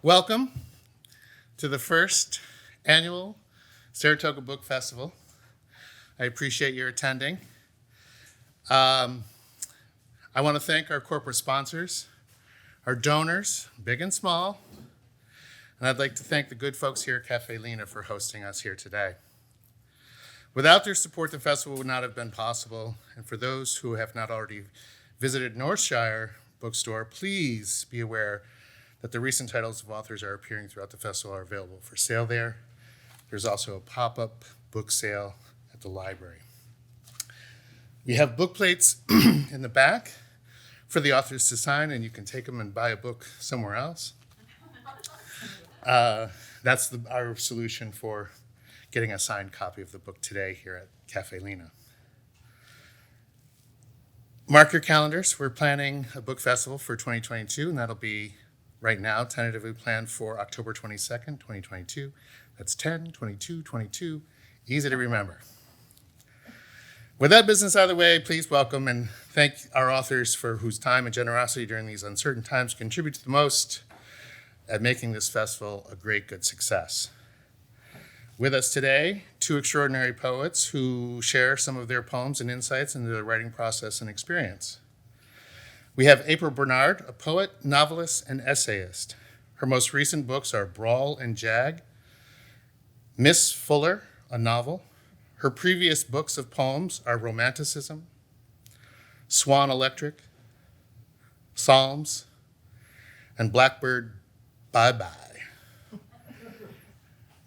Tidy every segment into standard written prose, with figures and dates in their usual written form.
Welcome to the first annual Saratoga Book Festival. I appreciate your attending. I want to thank our corporate sponsors, our donors, big and small, and I'd like to thank the good folks here at Caffè Lena for hosting us here today. Without their support, the festival would not have been possible, and for those who have not already visited Northshire Bookstore, please be aware that the recent titles of authors are appearing throughout the festival are available for sale there. There's also a pop-up book sale at the library. We have book plates in the back for the authors to sign, and you can take them and buy a book somewhere else. That's our solution for getting a signed copy of the book today here at Caffè Lena. Mark your calendars. We're planning a book festival for 2022, and that'll be right now tentatively planned for October 22nd, 2022. That's 10/22/22, easy to remember. With that business out of the way, please welcome and thank our authors for whose time and generosity during these uncertain times contribute the most at making this festival a great, good success. With us today, two extraordinary poets who share some of their poems and insights into the writing process and experience. We have April Bernard, a poet, novelist, and essayist. Her most recent books are Brawl Jag, Miss Fuller, a novel. Her previous books of poems are Romanticism, Swan Electric, Psalms, and Blackbird Bye Bye.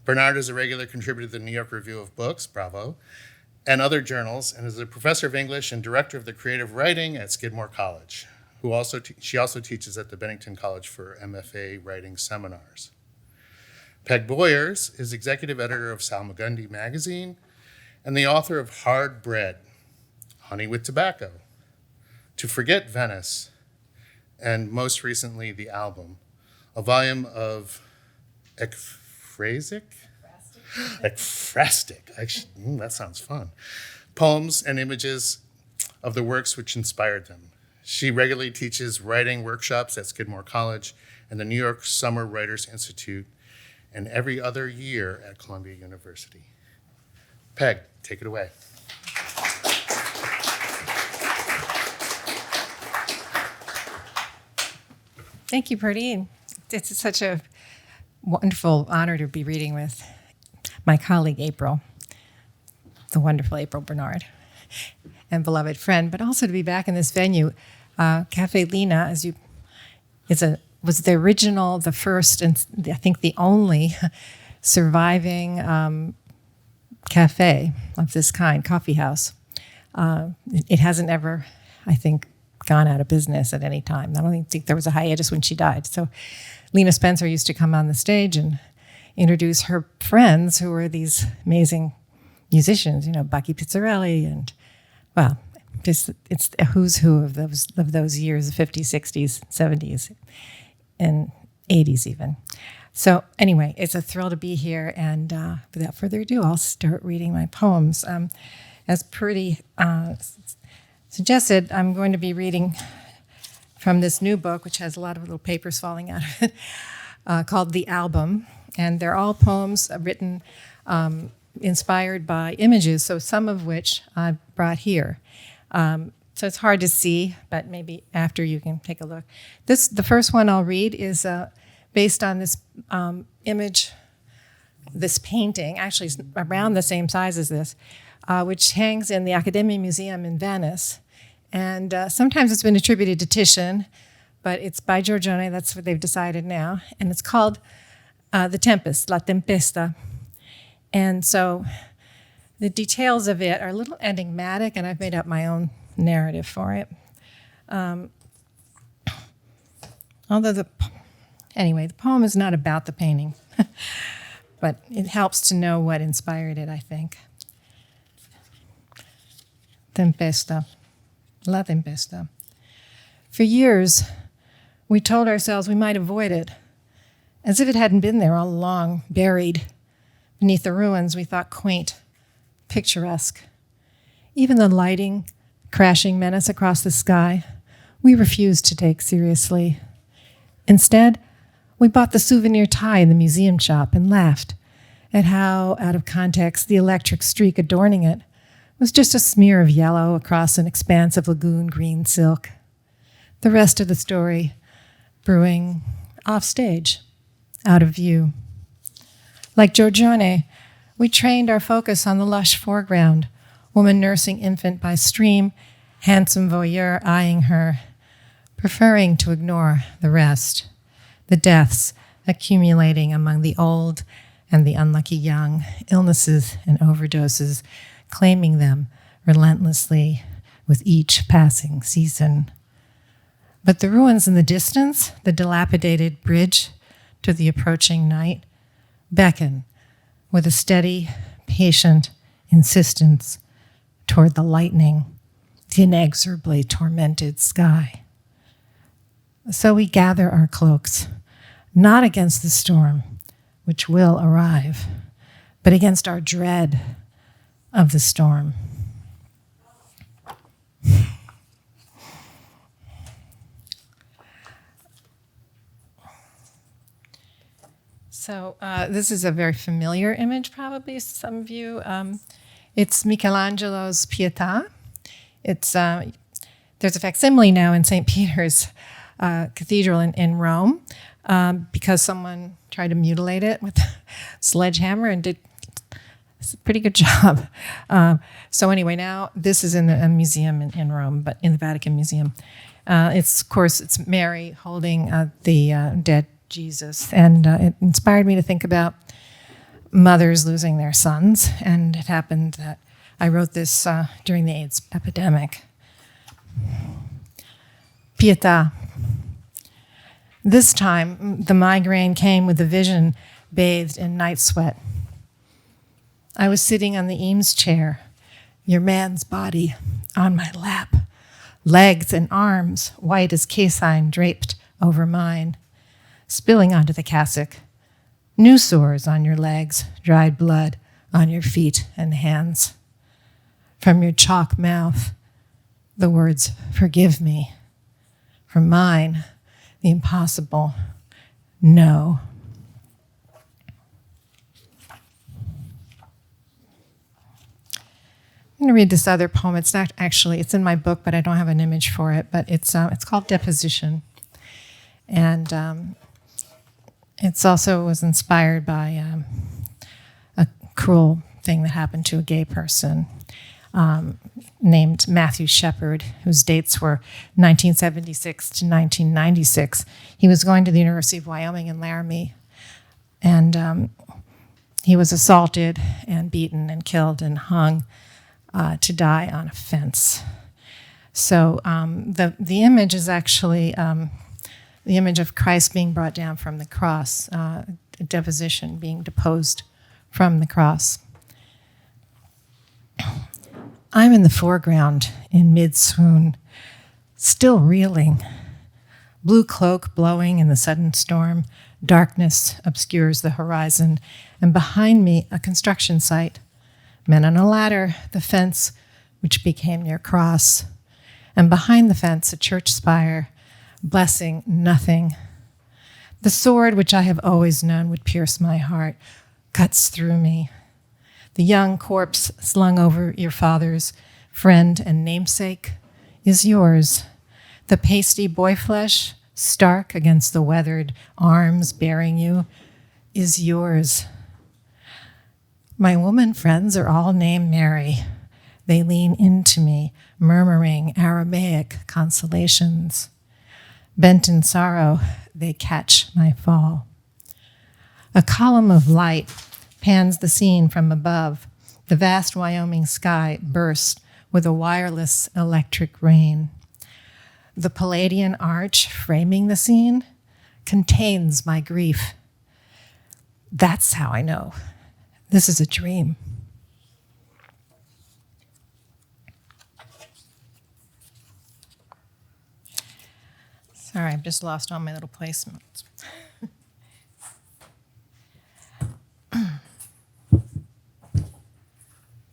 Bernard is a regular contributor to the New York Review of Books, bravo, and other journals, and is a professor of English and director of the creative writing at Skidmore College. She also teaches at the Bennington College for MFA Writing Seminars. Peg Boyers is executive editor of Salmagundi magazine and the author of Hard Bread, Honey with Tobacco, To Forget Venice, and most recently, The Album, a volume of ekphrastic? Ekphrastic. Actually, that sounds fun. Poems and images of the works which inspired them. She regularly teaches writing workshops at Skidmore College and the New York Summer Writers Institute, and every other year at Columbia University. Peg, take it away. Thank you, Purdy. It's such a wonderful honor to be reading with my colleague, April, the wonderful April Bernard, and beloved friend, but also to be back in this venue. Caffè Lena, was the original, the first, and I think the only surviving cafe of this kind, coffee house. It hasn't ever, I think, gone out of business at any time. I don't think there was a hiatus when she died. So Lena Spencer used to come on the stage and introduce her friends who were these amazing musicians, Bucky Pizzarelli, and, well, it's a who's who of those years, the 50s, 60s, 70s, and 80s even. So anyway, it's a thrill to be here, and without further ado, I'll start reading my poems. As Purdy suggested, I'm going to be reading from this new book, which has a lot of little papers falling out of it, called The Album, and they're all poems written inspired by images, so some of which I've brought here. So it's hard to see, but maybe after you can take a look. The first one I'll read is based on this image, this painting, actually it's around the same size as this, which hangs in the Accademia Museum in Venice. And sometimes it's been attributed to Titian, but it's by Giorgione, that's what they've decided now. And it's called The Tempest, La Tempesta. And so the details of it are a little enigmatic, and I've made up my own narrative for it. Anyway, the poem is not about the painting, but it helps to know what inspired it, I think. Tempesta, La Tempesta. For years, we told ourselves we might avoid it, as if it hadn't been there all along, buried beneath the ruins we thought quaint, picturesque. Even the lighting, crashing menace across the sky, we refused to take seriously. Instead, We bought the souvenir tie in the museum shop and laughed at how, out of context, the electric streak adorning it was just a smear of yellow across an expanse of lagoon green silk. The rest of the story brewing off stage, out of view. Like Giorgione, we trained our focus on the lush foreground, woman nursing infant by stream, handsome voyeur eyeing her, preferring to ignore the rest, the deaths accumulating among the old and the unlucky young, illnesses and overdoses, claiming them relentlessly with each passing season. But the ruins in the distance, the dilapidated bridge to the approaching night, beckon with a steady, patient insistence toward the lightning, the inexorably tormented sky. So we gather our cloaks, not against the storm, which will arrive, but against our dread of the storm. So this is a very familiar image, probably, to some of you. It's Michelangelo's Pieta. There's a facsimile now in St. Peter's Cathedral in Rome because someone tried to mutilate it with a sledgehammer and did a pretty good job. So anyway, now this is in a museum in Rome, but in the Vatican Museum. It's Mary holding the dead Jesus, and it inspired me to think about mothers losing their sons, and it happened that I wrote this during the AIDS epidemic. Pieta. This time, the migraine came with a vision bathed in night sweat. I was sitting on the Eames chair, your man's body on my lap, legs and arms white as casein draped over mine, spilling onto the cassock, new sores on your legs, dried blood on your feet and hands. From your chalk mouth, the words, "Forgive me." From mine, the impossible, "No." I'm going to read this other poem. It's not actually, it's in my book, but I don't have an image for it. But it's called Deposition. And it's also was inspired by a cruel thing that happened to a gay person named Matthew Shepard, whose dates were 1976 to 1996. He was going to the University of Wyoming in Laramie, and he was assaulted and beaten and killed and hung to die on a fence. So the image is actually the image of Christ being brought down from the cross, deposition, being deposed from the cross. I'm in the foreground in mid-swoon, still reeling. Blue cloak blowing in the sudden storm, darkness obscures the horizon, and behind me a construction site. Men on a ladder, the fence which became your cross, and behind the fence a church spire, blessing nothing. The sword which I have always known would pierce my heart cuts through me. The young corpse slung over your father's friend and namesake is yours. The pasty boy flesh, stark against the weathered arms bearing you, is yours. My woman friends are all named Mary. They lean into me, murmuring Aramaic consolations. Bent in sorrow, they catch my fall. A column of light pans the scene from above. The vast Wyoming sky bursts with a wireless electric rain. The Palladian arch framing the scene contains my grief. That's how I know this is a dream. Sorry, I've just lost all my little placements.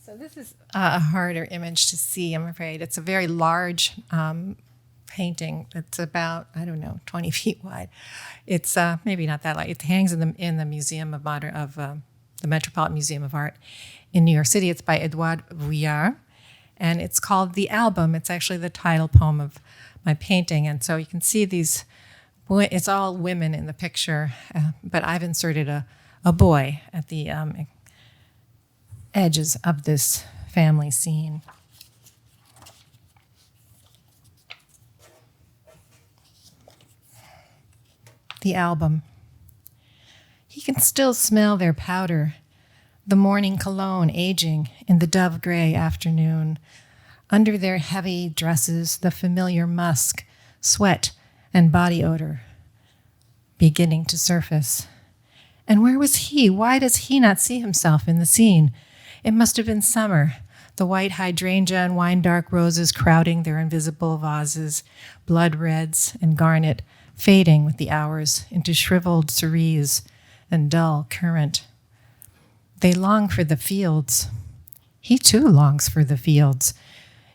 So this is a harder image to see, I'm afraid. It's a very large painting. It's about, I don't know, 20 feet wide. It's maybe not that light. It hangs in the Museum of the Metropolitan Museum of Art in New York City. It's by Edouard Vuillard, and it's called The Album. It's actually the title poem of my painting, and so you can see these. It's all women in the picture, but I've inserted a boy at the edges of this family scene. The album. He can still smell their powder, the morning cologne aging in the dove-gray afternoon. Under their heavy dresses, the familiar musk, sweat, and body odor beginning to surface. And where was he? Why does he not see himself in the scene? It must have been summer, the white hydrangea and wine-dark roses crowding their invisible vases, blood reds and garnet fading with the hours into shriveled cerise and dull currant. They long for the fields. He too longs for the fields,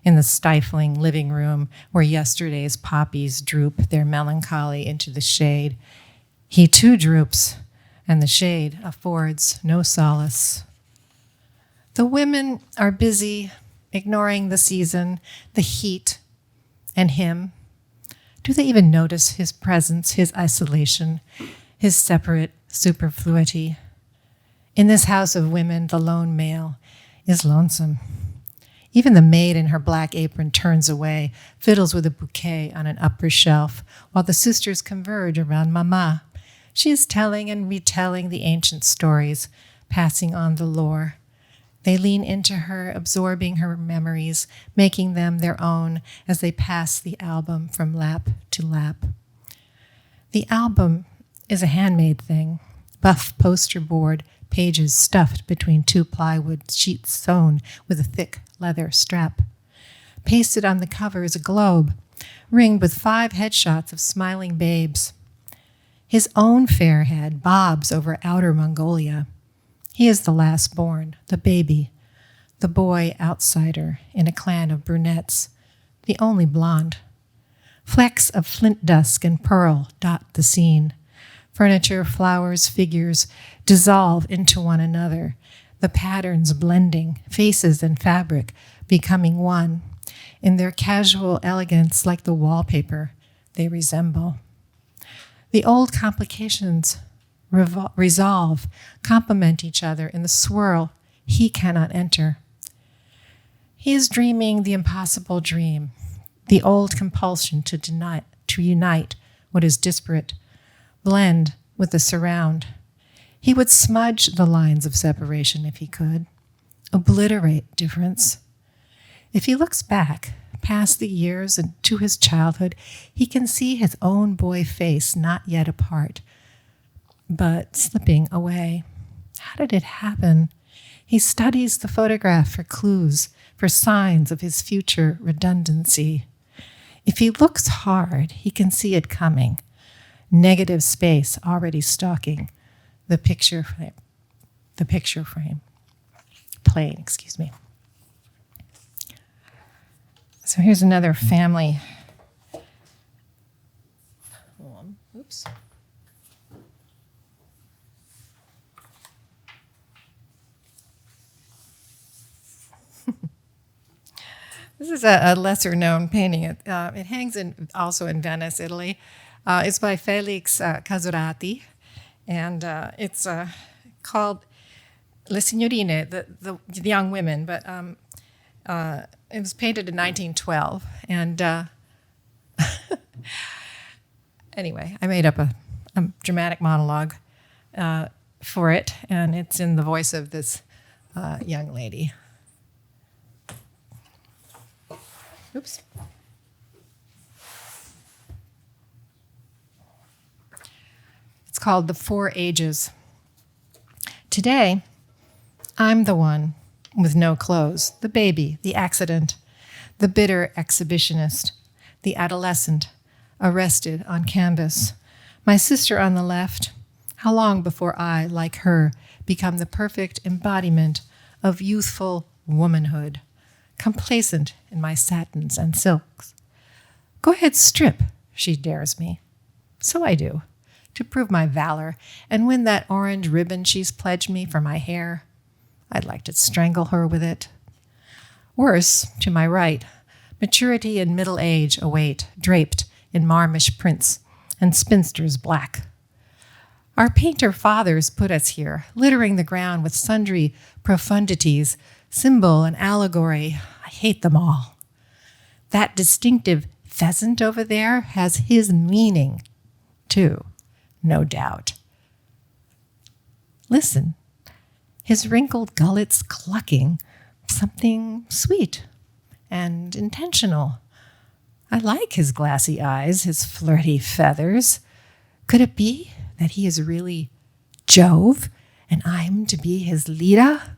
in the stifling living room where yesterday's poppies droop their melancholy into the shade. He too droops, and the shade affords no solace. The women are busy ignoring the season, the heat, and him. Do they even notice his presence, his isolation, his separate superfluity? In this house of women, the lone male is lonesome. Even the maid in her black apron turns away, fiddles with a bouquet on an upper shelf, while the sisters converge around Mama. She is telling and retelling the ancient stories, passing on the lore. They lean into her, absorbing her memories, making them their own as they pass the album from lap to lap. The album is a handmade thing, buff poster board, pages stuffed between two plywood sheets sewn with a thick leather strap. Pasted on the cover is a globe, ringed with 5 headshots of smiling babes. His own fair head bobs over outer Mongolia. He is the last born, the baby, the boy outsider in a clan of brunettes, the only blonde. Flecks of flint dusk and pearl dot the scene. Furniture, flowers, figures dissolve into one another, the patterns blending, faces and fabric becoming one. In their casual elegance, like the wallpaper, they resemble. The old complications resolve, complement each other in the swirl he cannot enter. He is dreaming the impossible dream, the old compulsion to unite what is disparate, blend with the surround. He would smudge the lines of separation if he could, obliterate difference. If he looks back, past the years and to his childhood, he can see his own boy face not yet apart, but slipping away. How did it happen? He studies the photograph for clues, for signs of his future redundancy. If he looks hard, he can see it coming. Negative space already stalking the picture frame. Plane, excuse me. So here's another family. Oops. This is a lesser-known painting. It hangs also in Venice, Italy. It's by Felix Casurati, and it's called Le Signorine, the young women, but it was painted in 1912. And anyway, I made up a dramatic monologue for it, and it's in the voice of this young lady. Oops. It's called The 4 Ages. Today, I'm the one with no clothes, the baby, the accident, the bitter exhibitionist, the adolescent, arrested on canvas. My sister on the left, how long before I, like her, become the perfect embodiment of youthful womanhood, complacent in my satins and silks, Go ahead, strip, she dares me. So I do, to prove my valor and win that orange ribbon she's pledged me for my hair. I'd like to strangle her with it. Worse, to my right, maturity and middle age await, draped in marmish prints and spinsters black. Our painter fathers put us here, littering the ground with sundry profundities, symbol and allegory. I hate them all. That distinctive pheasant over there has his meaning, too, no doubt. Listen, his wrinkled gullets clucking, something sweet and intentional. I like his glassy eyes, his flirty feathers. Could it be that he is really Jove and I'm to be his Leda?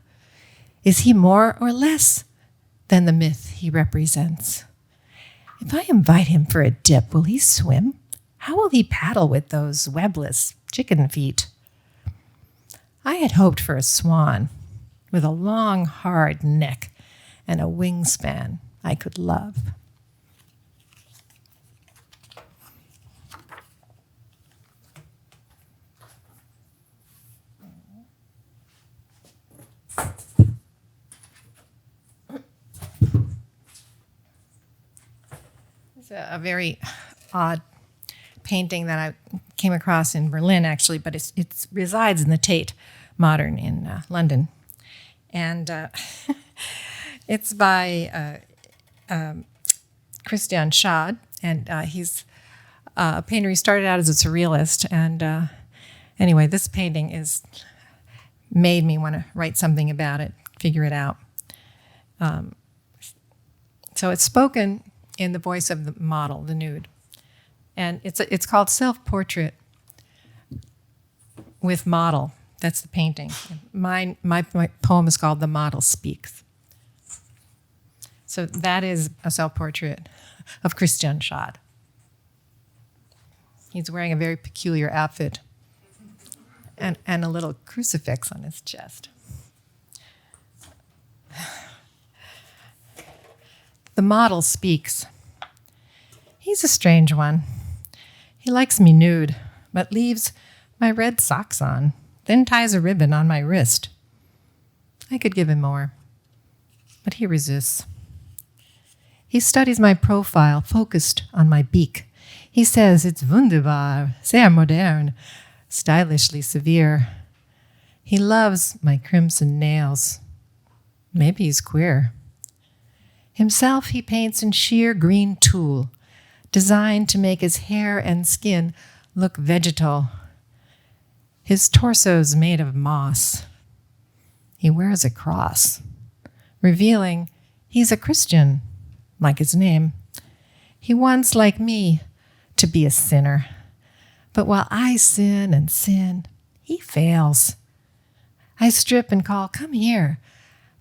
Is he more or less than the myth he represents? If I invite him for a dip, will he swim? How will he paddle with those webless chicken feet? I had hoped for a swan with a long, hard neck and a wingspan I could love. It's a very odd painting that I came across in Berlin, actually, but it resides in the Tate Modern in London. And it's by Christian Schad, and he's a painter. He started out as a surrealist, and anyway, this painting made me want to write something about it, figure it out. So it's spoken in the voice of the model, the nude. And it's called Self-Portrait with Model. That's the painting. My poem is called The Model Speaks. So that is a self-portrait of Christian Schad. He's wearing a very peculiar outfit and a little crucifix on his chest. The model speaks. He's a strange one. He likes me nude, but leaves my red socks on, then ties a ribbon on my wrist. I could give him more, but he resists. He studies my profile, focused on my beak. He says it's wunderbar, sehr modern, stylishly severe. He loves my crimson nails. Maybe he's queer. Himself he paints in sheer green tulle, designed to make his hair and skin look vegetal. His torso's made of moss. He wears a cross, revealing he's a Christian, like his name. He wants, like me, to be a sinner. But while I sin and sin, he fails. I strip and call, "Come here,"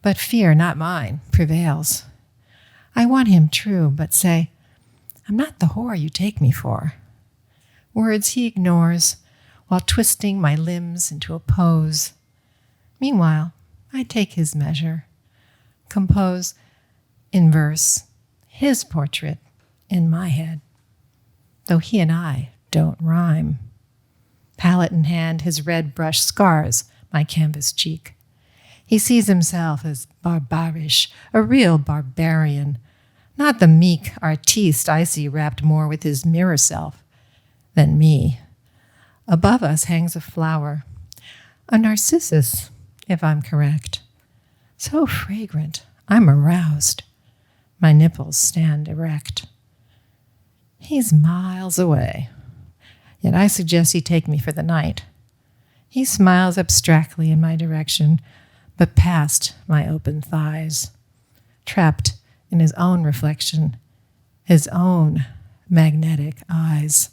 but fear, not mine, prevails. I want him true, but say, "I'm not the whore you take me for." Words he ignores while twisting my limbs into a pose. Meanwhile, I take his measure, compose in verse his portrait in my head, though he and I don't rhyme. Palette in hand, his red brush scars my canvas cheek. He sees himself as barbarish, a real barbarian, not the meek artiste I see wrapped more with his mirror self than me. Above us hangs a flower, a narcissus, if I'm correct. So fragrant, I'm aroused. My nipples stand erect. He's miles away, yet I suggest he take me for the night. He smiles abstractly in my direction, but past my open thighs, trapped in his own reflection, his own magnetic eyes.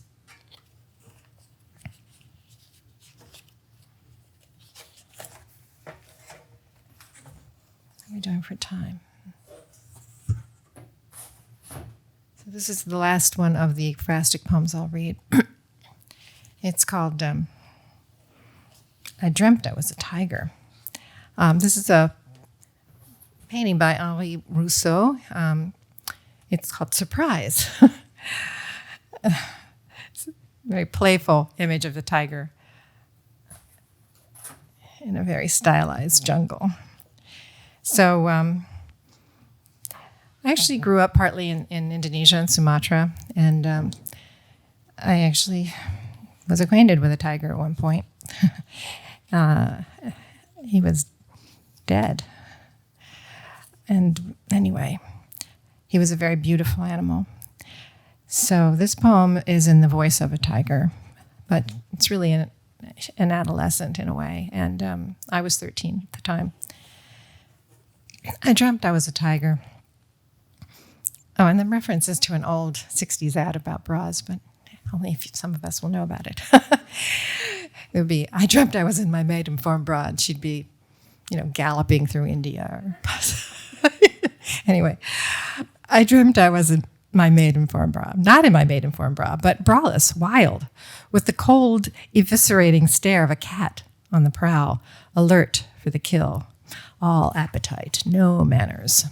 How are we doing for time? So this is the last one of the ekphrastic poems I'll read. It's called I Dreamt I Was a Tiger. This is a painting by Henri Rousseau. It's called Surprise. Very playful image of the tiger in a very stylized jungle. So I actually grew up partly in Indonesia and Sumatra, and I actually was acquainted with a tiger at one point. He was dead. And anyway, he was a very beautiful animal. So this poem is in the voice of a tiger, but it's really an adolescent in a way, and I was 13 at the time. I dreamt I was a tiger. Oh, and the reference is to an old 60s ad about bras, but only some of us will know about it. It would be, I dreamt I was in my maid-informed bra, and she'd be, galloping through India. Anyway, I dreamt I was in my maid-informed bra. Not in my maid-informed bra, but braless, wild, with the cold, eviscerating stare of a cat on the prowl, alert for the kill. All appetite, no manners.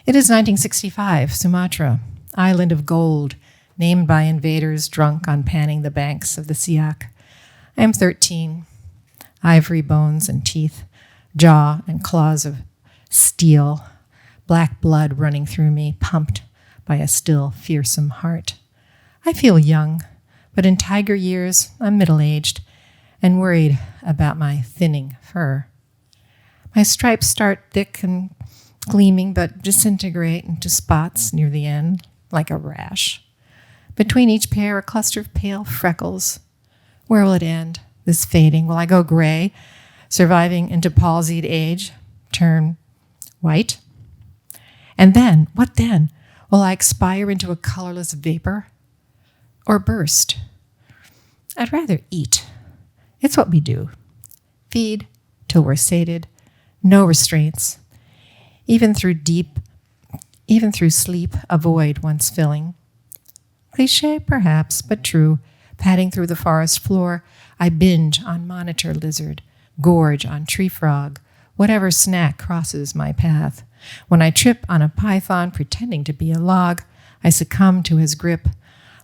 It is 1965, Sumatra, island of gold, named by invaders drunk on panning the banks of the Siak. I am 13, ivory bones and teeth, jaw and claws of steel, black blood running through me, pumped by a still fearsome heart. I feel young, but in tiger years, I'm middle-aged and worried about my thinning fur. My stripes start thick and gleaming, but disintegrate into spots near the end, like a rash. Between each pair, a cluster of pale freckles. Where will it end, this fading? Will I go gray, surviving into palsied age, turn white? And then, what then? Will I expire into a colorless vapor? Or burst? I'd rather eat. It's what we do. Feed till we're sated, no restraints. Even through sleep, avoid once filling. Cliché, perhaps, but true. Padding through the forest floor, I binge on monitor lizard, gorge on tree frog, whatever snack crosses my path. When I trip on a python pretending to be a log, I succumb to his grip.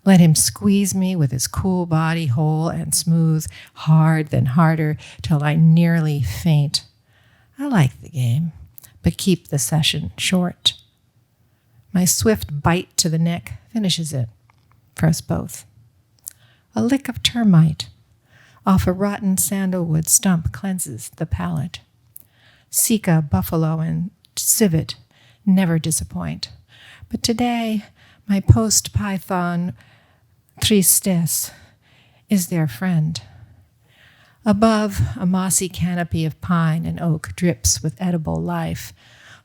Let him squeeze me with his cool body, whole and smooth, hard then harder, till I nearly faint. I like the game, but keep the session short. My swift bite to the neck finishes it for us both. A lick of termite off a rotten sandalwood stump cleanses the palate. Sika, buffalo, and civet never disappoint. But today, my post-python tristesse is their friend. Above, a mossy canopy of pine and oak drips with edible life.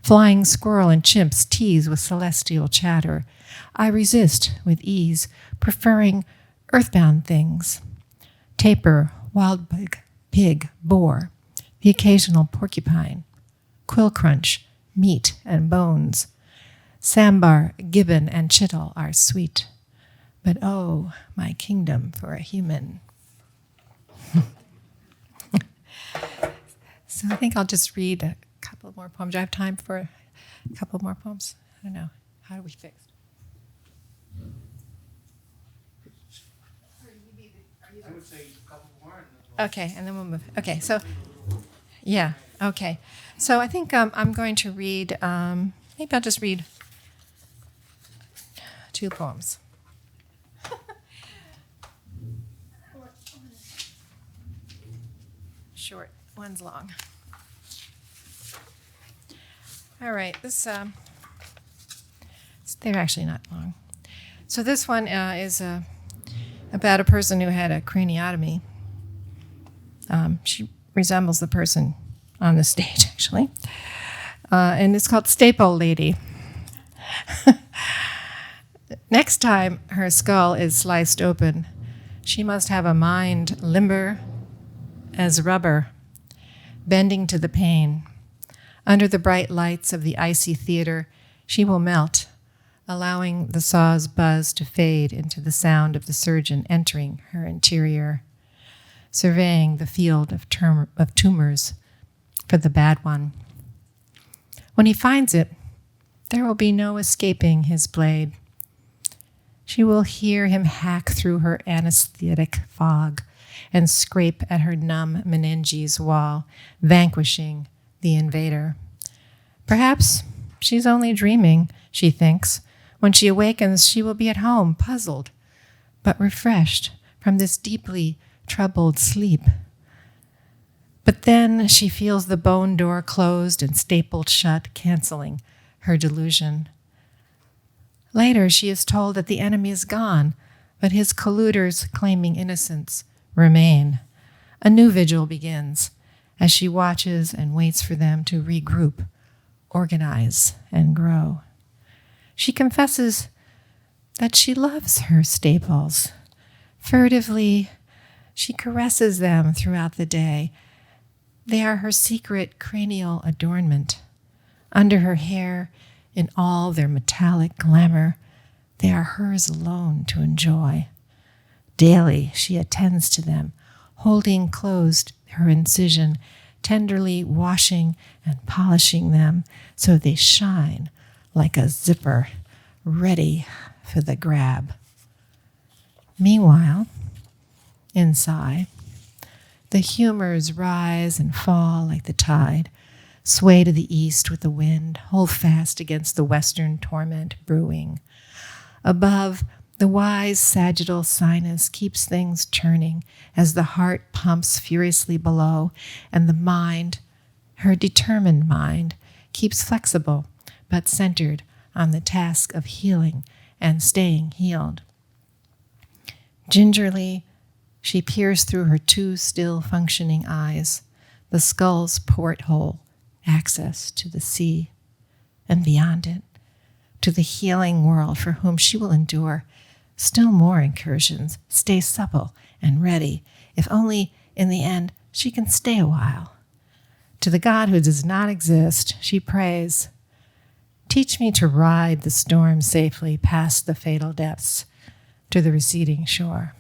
Flying squirrel and chimps tease with celestial chatter. I resist with ease, preferring earthbound things. Tapir, wild pig, boar, the occasional porcupine. Quill crunch, meat and bones. Sambar, gibbon, and chittle are sweet. But oh, my kingdom for a human. So I think I'll just read a couple more poems. Do I have time for a couple more poems? I don't know. How do we fix? I would say a couple more. Okay, and then we'll move. Okay, so, yeah, okay. So I think I'm going to read, maybe I'll just read 2 poems. Short, one's long. All right, they're actually not long. So this one is about a person who had a craniotomy. She resembles the person on the stage, actually. And it's called Staple Lady. Next time her skull is sliced open, she must have a mind limber as rubber, bending to the pain. Under the bright lights of the icy theater, she will melt, allowing the saw's buzz to fade into the sound of the surgeon entering her interior, surveying the field of tumors for the bad one. When he finds it, there will be no escaping his blade. She will hear him hack through her anesthetic fog and scrape at her numb meninges wall, vanquishing the invader. Perhaps she's only dreaming, she thinks. When she awakens, she will be at home, puzzled, but refreshed from this deeply troubled sleep. But then she feels the bone door closed and stapled shut, canceling her delusion. Later, she is told that the enemy is gone, but his colluders claiming innocence remain. A new vigil begins as she watches and waits for them to regroup, organize, and grow. She confesses that she loves her staples. Furtively, she caresses them throughout the day. They are her secret cranial adornment. Under her hair, in all their metallic glamour, they are hers alone to enjoy. Daily, she attends to them, holding closed her incision, tenderly washing and polishing them so they shine like a zipper, ready for the grab. Meanwhile, inside, the humors rise and fall like the tide, sway to the east with the wind, hold fast against the western torment brewing. Above, the wise sagittal sinus keeps things churning as the heart pumps furiously below, and the mind, her determined mind, keeps flexible but centered on the task of healing and staying healed. Gingerly, she peers through her two still functioning eyes, the skull's porthole, access to the sea, and beyond it, to the healing world for whom she will endure still more incursions, stay supple and ready, if only in the end she can stay a while. To the God who does not exist, she prays, "Teach me to ride the storm safely past the fatal depths to the receding shore."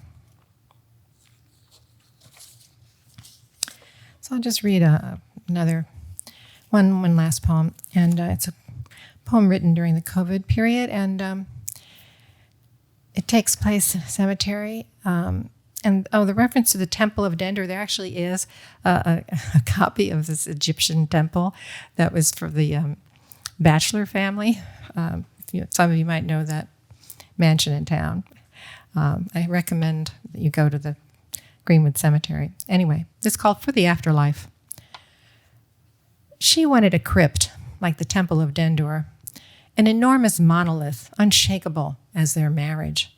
So I'll just read another one last poem, and it's a poem written during the COVID period, and it takes place in a cemetery. The reference to the Temple of Dendor, there actually is a copy of this Egyptian temple that was for the Bachelor family. Some of you might know that mansion in town. I recommend that you go to the Greenwood Cemetery. Anyway, it's called For the Afterlife. She wanted a crypt like the Temple of Dendor, an enormous monolith, unshakable as their marriage.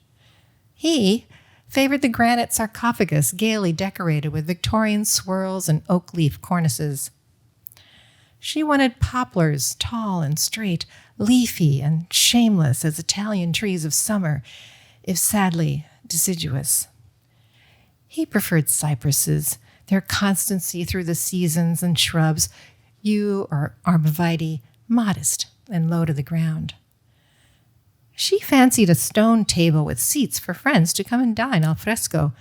He favored the granite sarcophagus gaily decorated with Victorian swirls and oak leaf cornices. She wanted poplars, tall and straight, leafy and shameless as Italian trees of summer, if sadly deciduous. He preferred cypresses, their constancy through the seasons, and shrubs, yew or arborvitae, modest and low to the ground. She fancied a stone table with seats for friends to come and dine al fresco.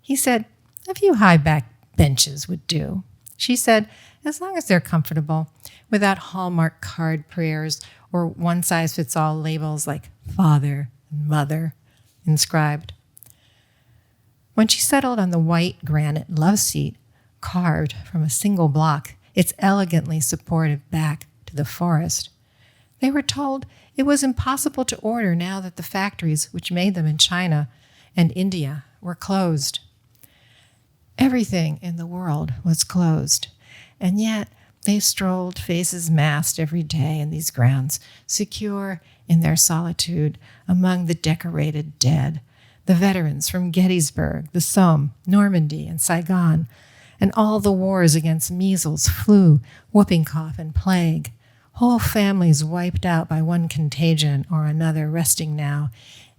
He said a few high-backed benches would do. She said, as long as they're comfortable, without Hallmark card prayers or one-size-fits-all labels like father and mother inscribed. When she settled on the white granite love seat, carved from a single block, its elegantly supportive back to the forest, they were told it was impossible to order now that the factories which made them in China and India were closed. Everything in the world was closed, and yet they strolled, faces masked every day in these grounds, secure in their solitude among the decorated dead, the veterans from Gettysburg, the Somme, Normandy, and Saigon, and all the wars against measles, flu, whooping cough, and plague. Whole families wiped out by one contagion or another, resting now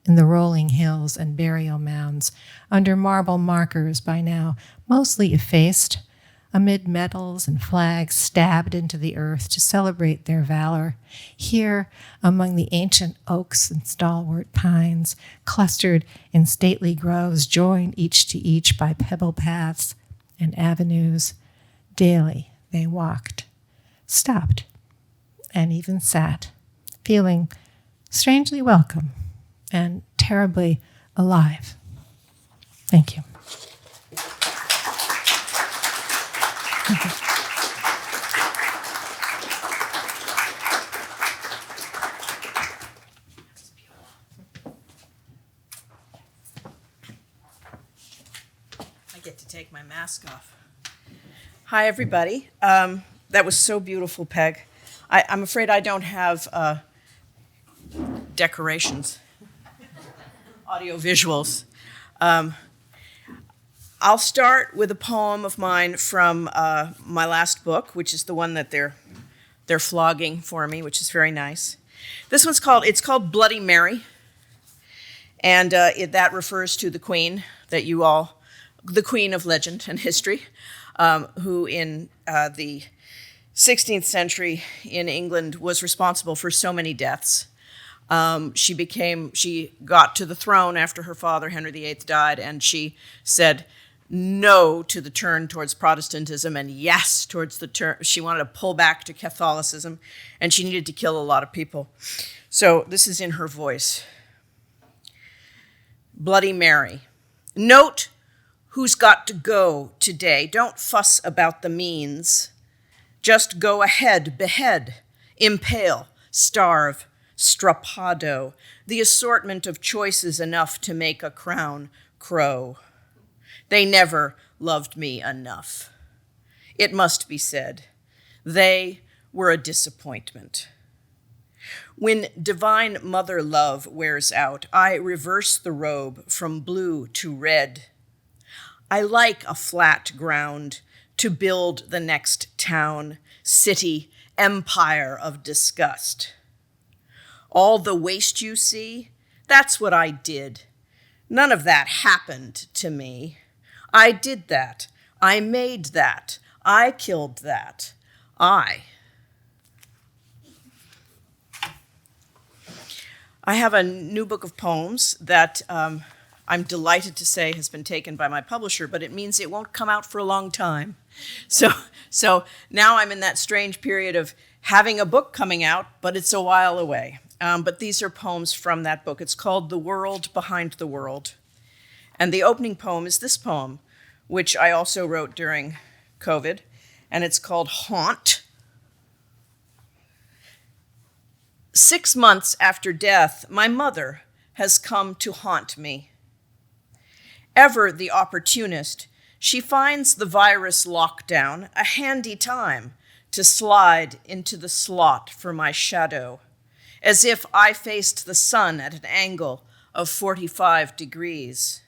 in the rolling hills and burial mounds, under marble markers by now mostly effaced, amid medals and flags stabbed into the earth to celebrate their valor. Here, among the ancient oaks and stalwart pines, clustered in stately groves, joined each to each by pebble paths and avenues, daily they walked, stopped, and even sat, feeling strangely welcome and terribly alive. Thank you. I get to take my mask off. Hi, everybody. That was so beautiful, Peg. I'm afraid I don't have decorations, audio visuals. I'll start with a poem of mine from my last book, which is the one that they're flogging for me, which is very nice. This one's called Bloody Mary, and that refers to the Queen the Queen of legend and history, who in the 16th century in England was responsible for so many deaths. She got to the throne after her father, Henry VIII, died, and she said no to the turn towards Protestantism and yes towards the turn. She wanted to pull back to Catholicism, and she needed to kill a lot of people. So this is in her voice. Bloody Mary. Note who's got to go today. Don't fuss about the means. Just go ahead, behead, impale, starve, strappado, the assortment of choices enough to make a crown crow. They never loved me enough. It must be said, they were a disappointment. When divine mother love wears out, I reverse the robe from blue to red. I like a flat ground to build the next town, city, empire of disgust. All the waste you see, that's what I did. None of that happened to me. I did that. I made that. I killed that. I have a new book of poems that I'm delighted to say has been taken by my publisher, but it means it won't come out for a long time. So now I'm in that strange period of having a book coming out, but it's a while away. But these are poems from that book. It's called The World Behind the World. And the opening poem is this poem, which I also wrote during COVID, and it's called Haunt. 6 months after death, my mother has come to haunt me. Ever the opportunist, she finds the virus lockdown a handy time to slide into the slot for my shadow, as if I faced the sun at an angle of 45 degrees.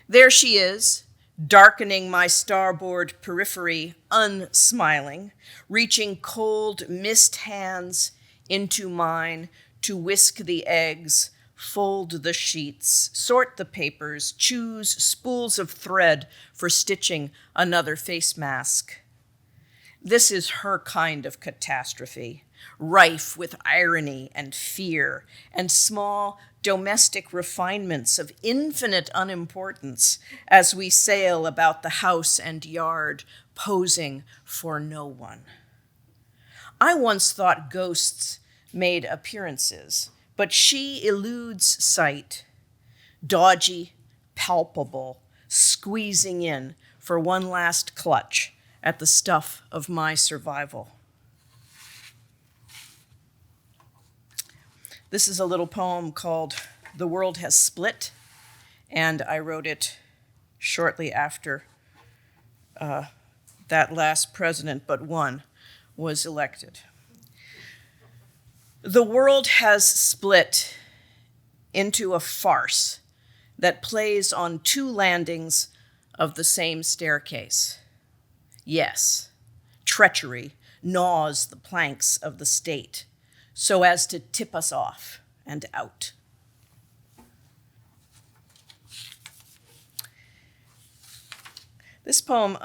There she is, darkening my starboard periphery, unsmiling, reaching cold mist hands into mine to whisk the eggs, fold the sheets, sort the papers, choose spools of thread for stitching another face mask. This is her kind of catastrophe, rife with irony and fear and small domestic refinements of infinite unimportance as we sail about the house and yard, posing for no one. I once thought ghosts made appearances, but she eludes sight, dodgy, palpable, squeezing in for one last clutch at the stuff of my survival. This is a little poem called The World Has Split, and I wrote it shortly after that last president, but one, was elected. The world has split into a farce that plays on two landings of the same staircase. Yes, treachery gnaws the planks of the state so as to tip us off and out. This poem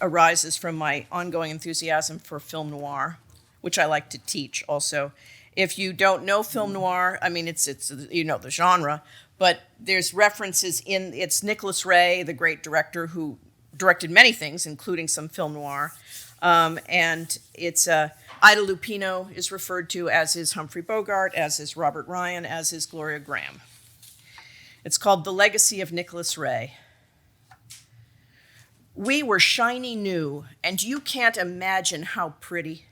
arises from my ongoing enthusiasm for film noir, which I like to teach also. If you don't know film noir, I mean, it's you know the genre, but there's references it's Nicholas Ray, the great director who directed many things, including some film noir. And it's Ida Lupino is referred to, as is Humphrey Bogart, as is Robert Ryan, as is Gloria Graham. It's called The Legacy of Nicholas Ray. We were shiny new, and you can't imagine how pretty.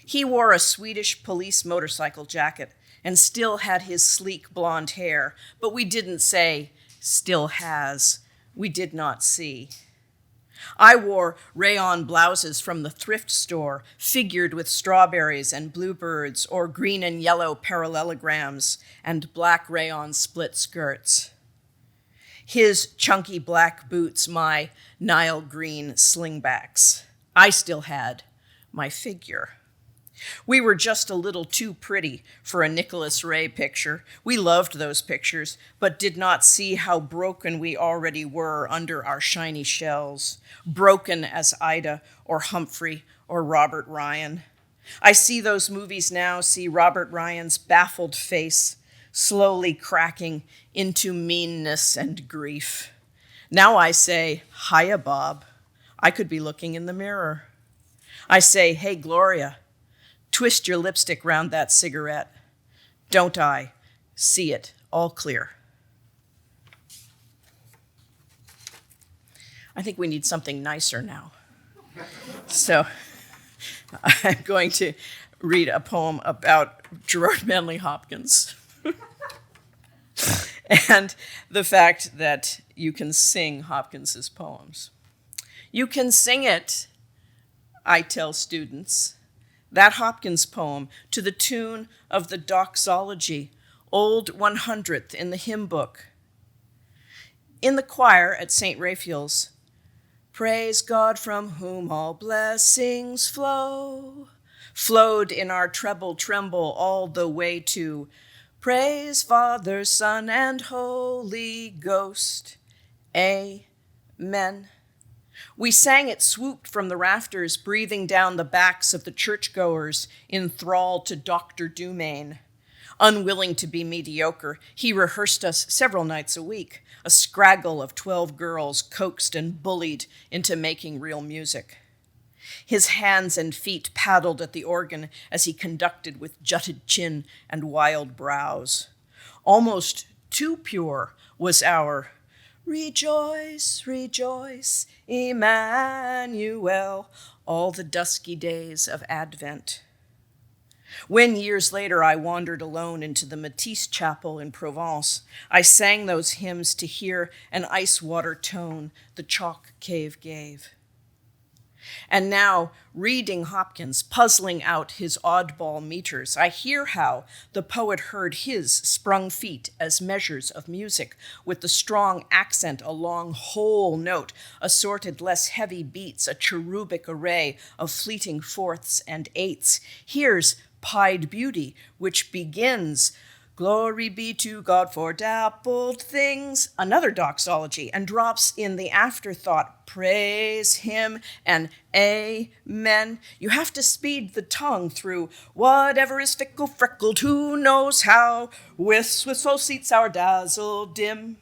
He wore a Swedish police motorcycle jacket and still had his sleek blonde hair, but we didn't say, still has. We did not see. I wore rayon blouses from the thrift store, figured with strawberries and bluebirds, or green and yellow parallelograms and black rayon split skirts. His chunky black boots, my Nile green slingbacks. I still had my figure. We were just a little too pretty for a Nicholas Ray picture. We loved those pictures, but did not see how broken we already were under our shiny shells, broken as Ida or Humphrey or Robert Ryan. I see those movies now, see Robert Ryan's baffled face slowly cracking into meanness and grief. Now I say, hiya, Bob. I could be looking in the mirror. I say, hey, Gloria, twist your lipstick round that cigarette. Don't I see it all clear? I think we need something nicer now. So I'm going to read a poem about Gerard Manley Hopkins and the fact that you can sing Hopkins's poems. You can sing it, I tell students, that Hopkins poem, to the tune of the doxology, old 100th in the hymn book. In the choir at St. Raphael's, praise God from whom all blessings flow, flowed in our treble tremble all the way to praise Father, Son, and Holy Ghost. Amen. We sang it swooped from the rafters, breathing down the backs of the churchgoers, enthralled to Dr. Dumaine. Unwilling to be mediocre, he rehearsed us several nights a week, a scraggle of 12 girls coaxed and bullied into making real music. His hands and feet paddled at the organ as he conducted with jutted chin and wild brows. Almost too pure was our rejoice, rejoice, Emmanuel, all the dusky days of Advent. When years later I wandered alone into the Matisse Chapel in Provence, I sang those hymns to hear an ice water tone the chalk cave gave. And now, reading Hopkins, puzzling out his oddball meters, I hear how the poet heard his sprung feet as measures of music, with the strong accent a long whole note, assorted less heavy beats, a cherubic array of fleeting fourths and eighths. Here's pied beauty, which begins, glory be to God for dappled things, another doxology, and drops in the afterthought, praise him and amen. You have to speed the tongue through whatever is fickle freckled, who knows how, with so seats our dazzle dim.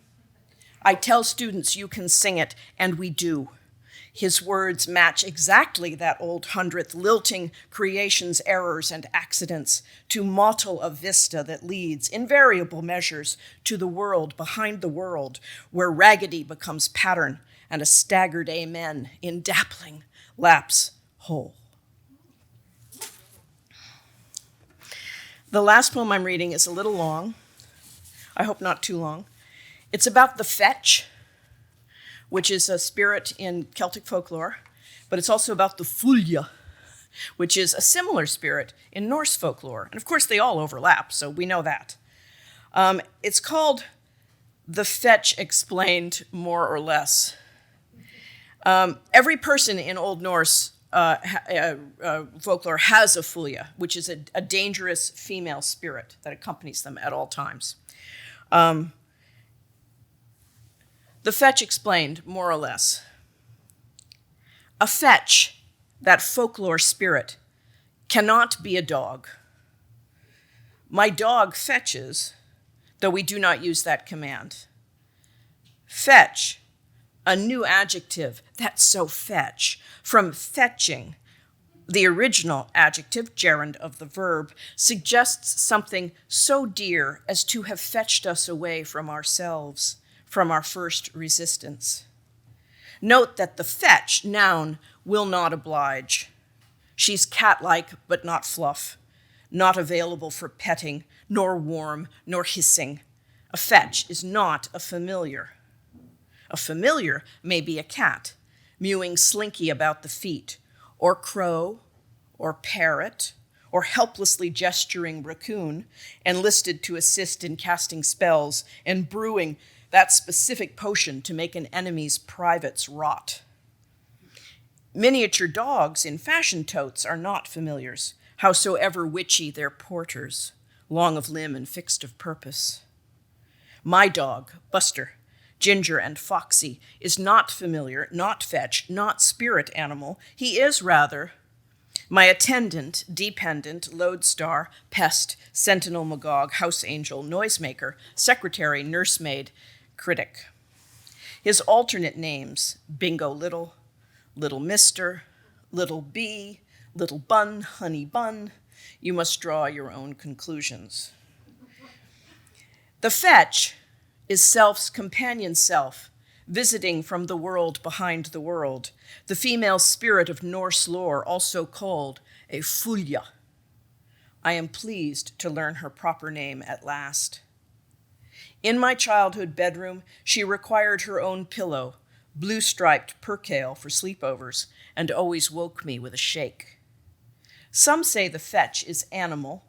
I tell students you can sing it, and we do. His words match exactly that old 100th, lilting creation's errors and accidents to mottle a vista that leads, in variable measures, to the world behind the world, where raggedy becomes pattern and a staggered amen in dappling lapse whole. The last poem I'm reading is a little long. I hope not too long. It's about the fetch, which is a spirit in Celtic folklore, but it's also about the fulja, which is a similar spirit in Norse folklore. And of course, they all overlap, so we know that. It's called The Fetch Explained, more or less. Every person in Old Norse folklore has a fulja, which is a dangerous female spirit that accompanies them at all times. The fetch explained, more or less. A fetch, that folklore spirit, cannot be a dog. My dog fetches, though we do not use that command. Fetch, a new adjective, that's so fetch, from fetching. The original adjective, gerund of the verb, suggests something so dear as to have fetched us away from ourselves, from our first resistance. Note that the fetch, noun, will not oblige. She's cat-like, but not fluff, not available for petting, nor warm, nor hissing. A fetch is not a familiar. A familiar may be a cat, mewing slinky about the feet, or crow, or parrot, or helplessly gesturing raccoon, enlisted to assist in casting spells and brewing that specific potion to make an enemy's privates rot. Miniature dogs in fashion totes are not familiars, howsoever witchy their porters, long of limb and fixed of purpose. My dog, Buster, Ginger and Foxy, is not familiar, not fetch, not spirit animal. He is rather my attendant, dependent, lodestar, pest, sentinel magog, house angel, noisemaker, secretary, nursemaid, critic. His alternate names, Bingo Little, Little Mister, Little Bee, Little Bun, Honey Bun, you must draw your own conclusions. The fetch is self's companion self, visiting from the world behind the world, the female spirit of Norse lore, also called a fulja. I am pleased to learn her proper name at last. In my childhood bedroom, she required her own pillow, blue-striped percale for sleepovers, and always woke me with a shake. Some say the fetch is animal.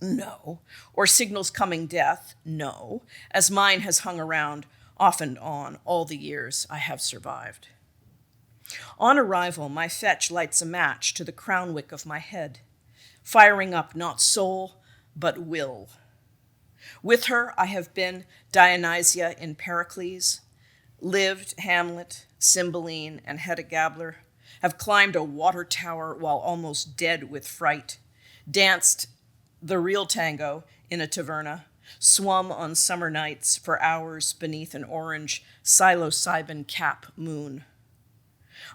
No. Or signals coming death. No. As mine has hung around off and on all the years I have survived. On arrival, my fetch lights a match to the crown wick of my head, firing up not soul, but will. With her, I have been Dionysia in Pericles, lived Hamlet, Cymbeline, and Hedda Gabler, have climbed a water tower while almost dead with fright, danced the real tango in a taverna, swum on summer nights for hours beneath an orange psilocybin cap moon.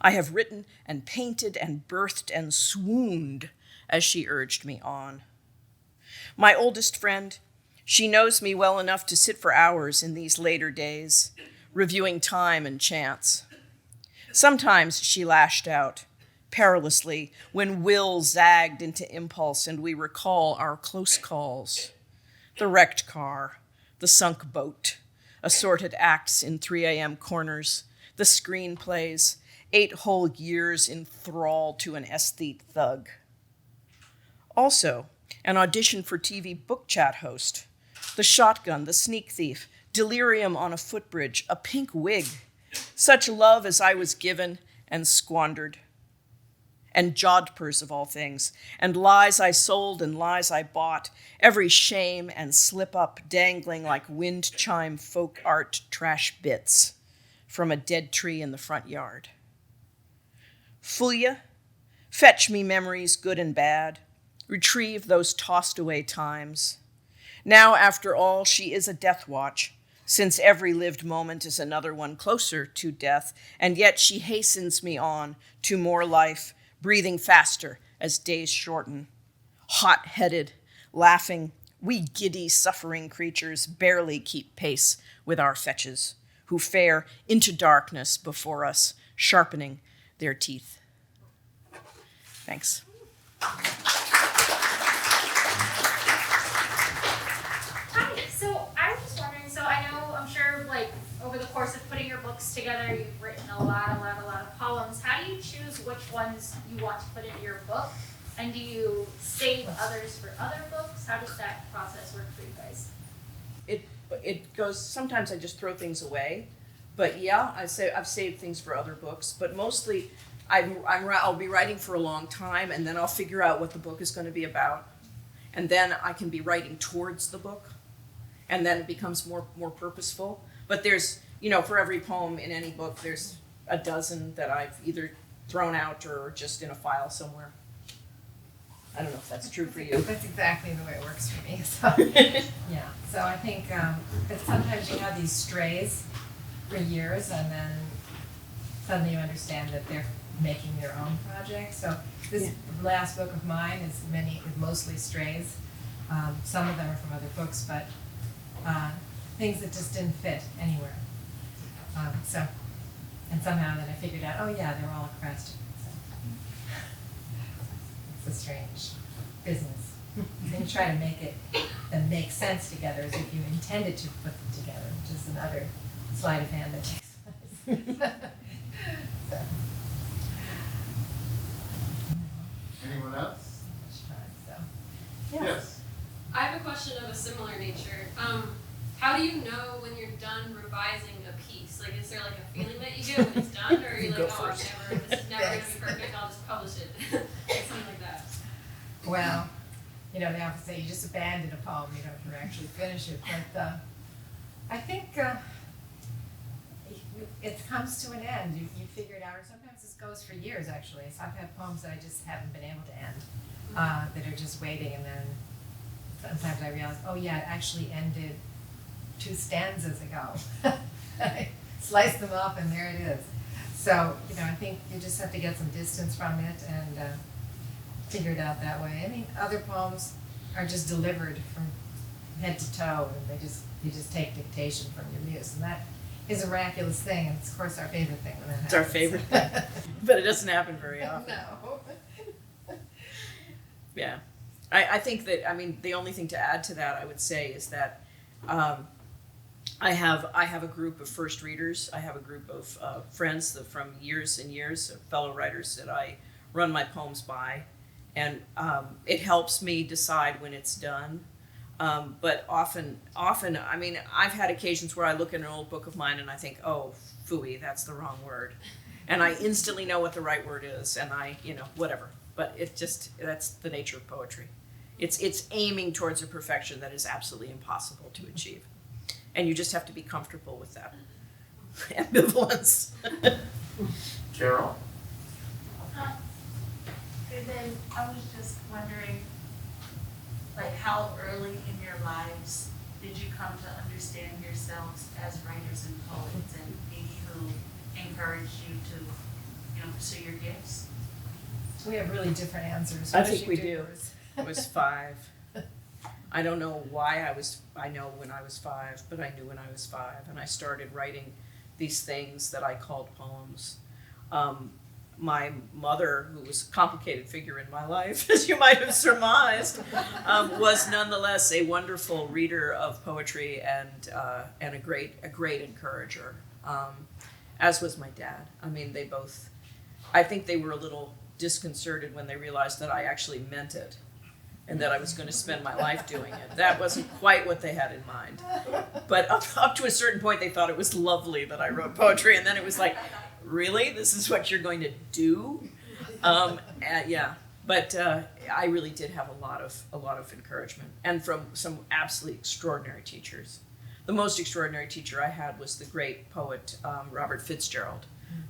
I have written and painted and birthed and swooned as she urged me on. My oldest friend, she knows me well enough to sit for hours in these later days, reviewing time and chance. Sometimes she lashed out, perilously, when will zagged into impulse and we recall our close calls. The wrecked car, the sunk boat, assorted acts in 3 a.m. corners, the screenplays, 8 whole years in thrall to an aesthete thug. Also, an audition for TV book chat host, the shotgun, the sneak thief, delirium on a footbridge, a pink wig, such love as I was given and squandered, and jodhpurs of all things, and lies I sold and lies I bought, every shame and slip-up dangling like wind chime folk art trash bits from a dead tree in the front yard. Fulya, fetch me memories good and bad, retrieve those tossed away times. Now, after all, she is a death watch, since every lived moment is another one closer to death, and yet she hastens me on to more life, breathing faster as days shorten. Hot-headed, laughing, we giddy, suffering creatures barely keep pace with our fetches, who fare into darkness before us, sharpening their teeth. Thanks. So I was just wondering, so I know, I'm sure, like, over the course of putting your books together, you've written a lot of poems. How do you choose which ones you want to put into your book? And do you save others for other books? How does that process work for you guys? It goes, sometimes I just throw things away, but yeah, I've saved things for other books, but mostly I'll be writing for a long time, and then I'll figure out what the book is going to be about, and then I can be writing towards the book, and then it becomes more purposeful. But there's, for every poem in any book, there's a dozen that I've either thrown out or just in a file somewhere. I don't know if that's true for you. That's exactly the way it works for me. So, yeah. So I think that sometimes you have these strays for years, and then suddenly you understand that they're making their own project. So this last book of mine is mostly strays. Some of them are from other books, but things that just didn't fit anywhere. And somehow then I figured out, oh yeah, they're all ekphrastic. So it's a strange business. Then you try to make them make sense together as if you intended to put them together, which is another sleight of hand that takes place. So. Anyone else? So. Yes. I have a question of a similar nature. How do you know when you're done revising a piece? Like, is there like a feeling that you get when it's done, or are you like, oh, this is never going to be perfect, I'll just publish it? Something like that. Well, they often say you just abandon a poem, you don't ever actually finish it. But I think it comes to an end. You figure it out, or sometimes this goes for years, actually. So I've had poems that I just haven't been able to end, that are just waiting, and then sometimes I realize, oh yeah, it actually ended 2 stanzas ago. I slice them up and there it is. So, I think you just have to get some distance from it and figure it out that way. I mean, other poems are just delivered from head to toe, and you just take dictation from your muse, and that is a miraculous thing, and it's of course our favorite thing when that happens. It's our favorite thing, but it doesn't happen very often. No. Yeah. I think that, the only thing to add to that, I would say, is that I have a group of first readers. I have a group of friends from years and years, of fellow writers that I run my poems by, and it helps me decide when it's done. But often, I've had occasions where I look at an old book of mine and I think, oh, phooey, that's the wrong word. And I instantly know what the right word is, and whatever. But that's the nature of poetry. It's aiming towards a perfection that is absolutely impossible to achieve. And you just have to be comfortable with that ambivalence. Carol? And then I was just wondering, how early in your lives did you come to understand yourselves as writers and poets, and maybe who encouraged you to, pursue your gifts? We have really different answers. I What did think you we do, do. Bruce? I was 5. I don't know why I know when I was 5, but I knew when I was 5. And I started writing these things that I called poems. My mother, who was a complicated figure in my life, as you might have surmised, was nonetheless a wonderful reader of poetry and a great encourager, as was my dad. I think they were a little disconcerted when they realized that I actually meant it and that I was going to spend my life doing it. That wasn't quite what they had in mind. But up to a certain point, they thought it was lovely that I wrote poetry, and then it was like, really? This is what you're going to do? Yeah. But I really did have a lot of encouragement, and from some absolutely extraordinary teachers. The most extraordinary teacher I had was the great poet Robert Fitzgerald,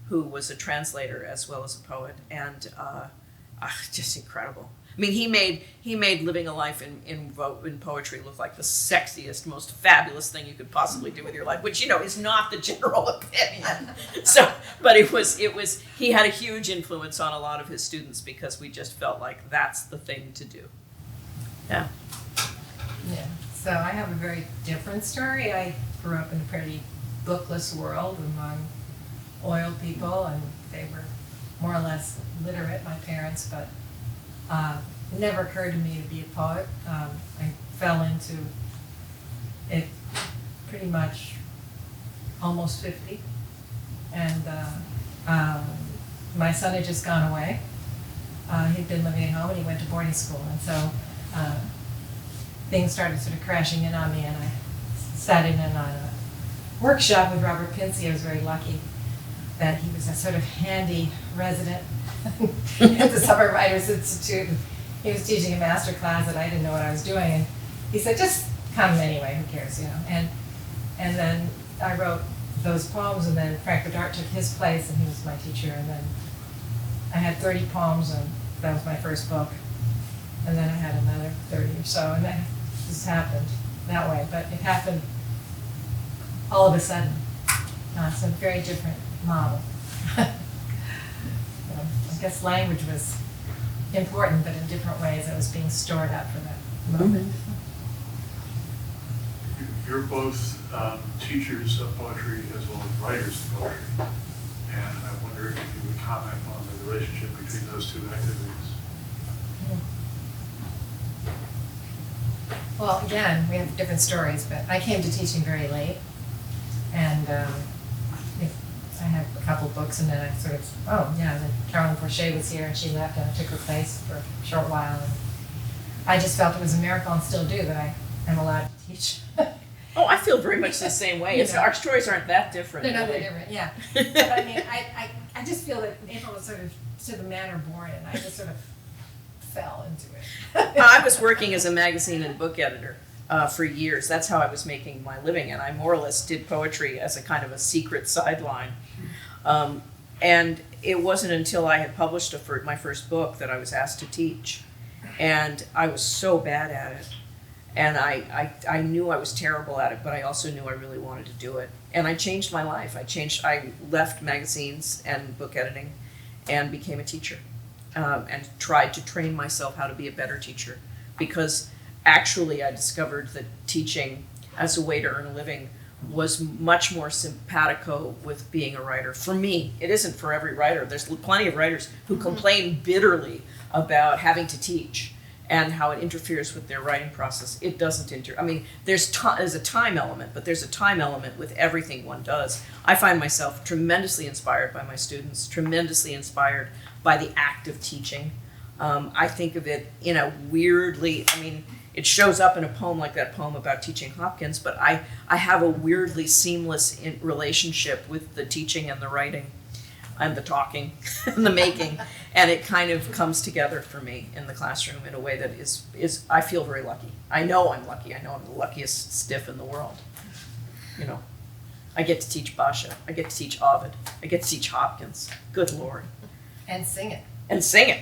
who was a translator as well as a poet, and just incredible. He made living a life in poetry look like the sexiest, most fabulous thing you could possibly do with your life, which is not the general opinion. But it was he had a huge influence on a lot of his students because we just felt like that's the thing to do. Yeah. Yeah. So I have a very different story. I grew up in a pretty bookless world among oil people, and they were more or less literate, my parents, but it never occurred to me to be a poet. I fell into it pretty much almost 50, and my son had just gone away. He'd been living at home, and he went to boarding school, and so things started sort of crashing in on me, and I sat in on a workshop with Robert Pinsey. I was very lucky that he was a sort of handy resident at the Summer Writers Institute. He was teaching a master class, and I didn't know what I was doing. And he said, "Just come anyway. Who cares, And then I wrote those poems, and then Frank Bedard took his place, and he was my teacher. And then I had 30 poems, and that was my first book. And then I had another 30 or so, and that just happened that way. But it happened all of a sudden. It's a very different model. I guess language was important, but in different ways it was being stored up for that moment. You're both teachers of poetry as well as writers of poetry, and I wonder if you would comment on the relationship between those two activities. Well, again, we have different stories, but I came to teaching very late, and I had a couple books, and then I sort of, then Carolyn Porcher was here, and she left, and I took her place for a short while, and I just felt it was a miracle, and still do, that I am allowed to teach. Oh, I feel very much the same way. Our stories aren't that different. They're not that different, yeah. But I mean, I just feel that April was sort of to the manner born, and I just sort of fell into it. I was working as a magazine and book editor for years. That's how I was making my living, and I more or less did poetry as a kind of a secret sideline. And it wasn't until I had published my first book that I was asked to teach, and I was so bad at it. And I knew I was terrible at it, but I also knew I really wanted to do it. And I changed my life. I left magazines and book editing and became a teacher. And tried to train myself how to be a better teacher, because actually I discovered that teaching as a way to earn a living was much more simpatico with being a writer. For me, it isn't for every writer. There's plenty of writers who complain bitterly about having to teach and how it interferes with their writing process. It doesn't I mean, there's a time element, but there's a time element with everything one does. I find myself tremendously inspired by my students, tremendously inspired by the act of teaching. I think of it in a weirdly, I mean, it shows up in a poem like that poem about teaching Hopkins, but I have a weirdly seamless relationship with the teaching and the writing and the talking and the making, and it kind of comes together for me in the classroom in a way that is I feel very lucky. I know I'm lucky. I know I'm the luckiest stiff in the world. You know, I get to teach Basha. I get to teach Ovid. I get to teach Hopkins. Good Lord. And sing it. And sing it.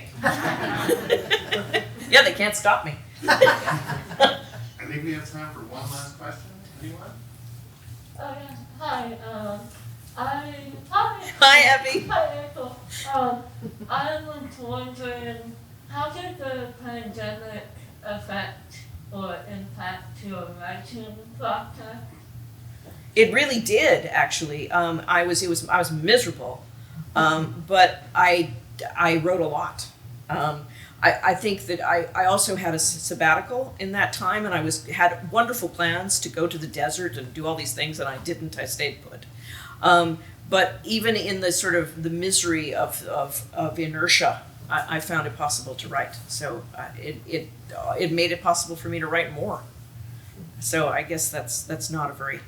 Yeah, they can't stop me. I think we have time for one last question. Anyone? Hi, hi. Hi, Abby. Hi, April. I was wondering, how did the pandemic affect or impact your writing process? It really did, actually. I was miserable, but I wrote a lot. I think that I also had a sabbatical in that time, and I had wonderful plans to go to the desert and do all these things, and I didn't. I stayed put. But even in the sort of the misery of inertia, I found it possible to write. So it made it possible for me to write more. So I guess that's not a very.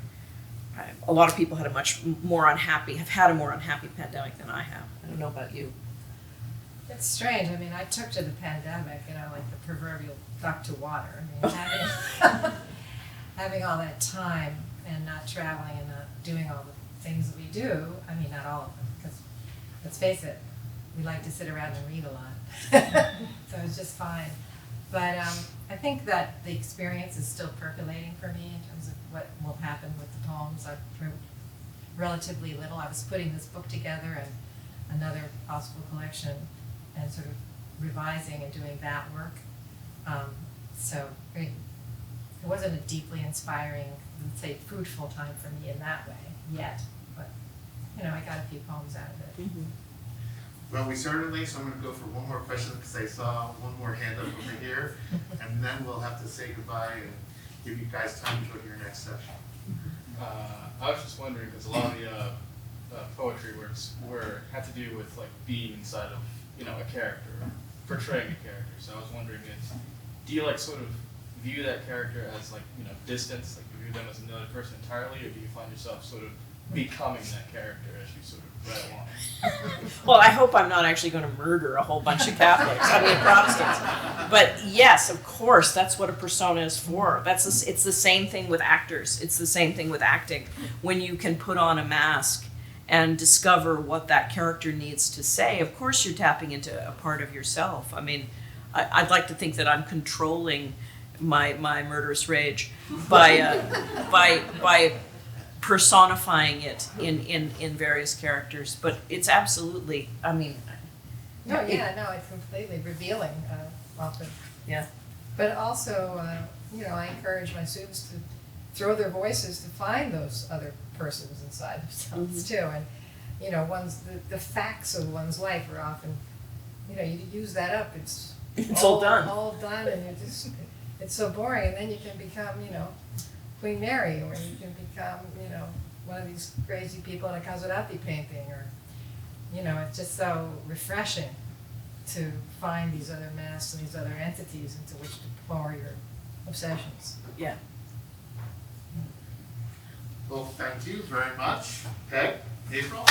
A lot of people have had a more unhappy pandemic than I have. I don't know about you. It's strange. I mean, I took to the pandemic, like the proverbial duck to water. I mean, having all that time and not traveling and not doing all the things that we do. I mean, not all of them, because let's face it, we like to sit around and read a lot. So it's just fine. But I think that the experience is still percolating for me in terms of what will happen with the poems. I've wrote relatively little. I was putting this book together and another possible collection and sort of revising and doing that work. So it wasn't a deeply inspiring, let's say, fruitful time for me in that way yet. But, I got a few poems out of it. Mm-hmm. Well, we started late, so I'm going to go for one more question because I saw one more hand up over here, and then we'll have to say goodbye and give you guys time to go to your next session. I was just wondering, because a lot of the poetry works had to do with like being inside of a character, portraying a character. So I was wondering, do you like sort of view that character as like distance, like you view them as another person entirely, or do you find yourself sort of becoming that character as you sort of read along? Well, I hope I'm not actually going to murder a whole bunch of Catholics, Protestants. But yes, of course, that's what a persona is for. It's the same thing with actors. It's the same thing with acting. When you can put on a mask and discover what that character needs to say, of course you're tapping into a part of yourself. I mean, I'd like to think that I'm controlling my murderous rage by personifying it in various characters. But it's absolutely, I mean, No, yeah, no, it's completely revealing often. Yeah. But also, I encourage my students to throw their voices to find those other persons inside themselves too. And, the facts of one's life are often, you use that up, it's all done. All done, and it's so boring. And then you can become, Queen Mary, or you can become, one of these crazy people in a Casarati painting, or, it's just so refreshing to find these other masks and these other entities into which to pour your obsessions. Yeah. Well, thank you very much, Peg, April.